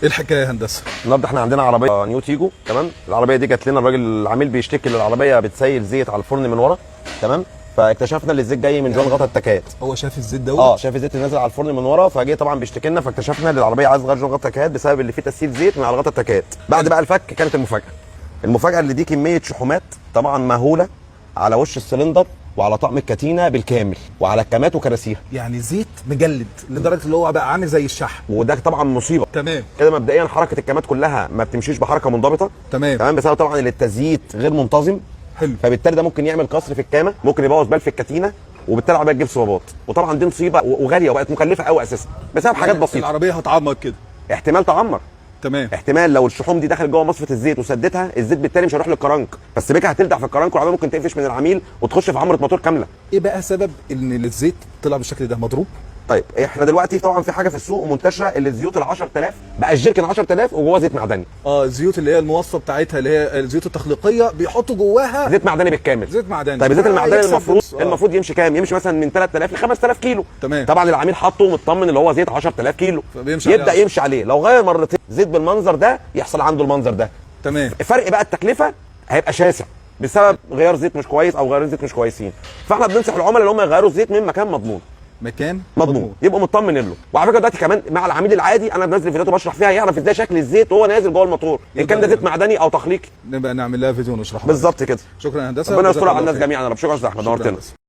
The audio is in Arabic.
ايه الحكايه يا هندسه؟ النهارده احنا عندنا عربيه نيو تيجو. تمام. العربيه دي جات لنا، الراجل العميل بيشتكي ان العربيه بتسيل زيت على الفرن من ورا. تمام. فاكتشفنا ان الزيت جاي من جوه غطا التكات. هو شاف الزيت دوت؟ شاف الزيت نازل على الفرن من ورا، فجه طبعا بيشتكي لنا، فاكتشفنا ان العربيه عايز تغير جوه غطا التكات بسبب اللي فيه تسييل زيت من على غطا التكات. بعد بقى الفك كانت المفاجاه اللي دي كميه شحومات طبعا مهوله على وش السلندر وعلى طقم الكتينه بالكامل وعلى الكامات وكراسيها. يعني زيت مجلد لدرجه اللي هو بقى عامل زي الشحم. وده طبعا مصيبه. تمام. كده مبدئيا حركه الكامات كلها ما بتمشيش بحركه منضبطه. تمام بسبب طبعا ان التزييت غير منتظم. حلو. فبالتالي ده ممكن يعمل كسر في الكامه، ممكن يبوظ بال في الكتينه، وبالتالي العربيه تجيب صبابات. وطبعا دي مصيبه وغاليه وبقت مكلفه قوي اساسا بسبب حاجات بسيطه. العربيه هتعمر كده. احتمال تعمر. تمام. احتمال لو الشحوم دي دخلت جوه مصفه الزيت وسدتها، الزيت بالتالي مش هيروح للكرنك، بس بيكا هتلدع في الكرنك والعربيه ممكن تقفش من العميل وتخش في عمره موتور كامله. ايه بقى سبب ان الزيت طلع بالشكل ده؟ مضروب؟ طيب احنا دلوقتي طبعا في حاجه في السوق منتشره، اللي الزيوت ال 10000 بقى الجيركن 10000 وجواه زيت معدني. الزيوت اللي هي المواصفه بتاعتها اللي هي الزيوت التخليقيه بيحطوا جواها زيت معدني بالكامل. زيت معدني. طيب الزيت المعدني يكسب المفروض يمشي كام؟ يمشي مثلا من 3000 ل 5000 كيلو. تمام. طبعا العميل حاطه مطمن اللي هو زيت 10000 كيلو، فبيمشي يبدا يمشي عليه. لو غير مرتين زيت بالمنظر ده يحصل عنده المنظر ده. تمام. فرق بقى التكلفه هيبقى شاسع بسبب غيار زيت مش كويس او غيار زيت مش كويسين. فاحنا بننصح العملاء ان هم يغيروا الزيت من مكان مضمون يبقوا مطمن له. وعلى فكره دلوقتي كمان مع العميل العادي انا بنزل فيديوهات وبشرح فيها يعرف ازاي شكل الزيت وهو نازل جوه الموتور، ان كان ده زيت معدني او تخليقي. نبقى نعمل لها فيديو ونشرحها بالظبط كده. شكرا يا هندسه. ربنا يستر على الناس جميعا يا رب. شكرا يا استاذ احمد، نورتنا.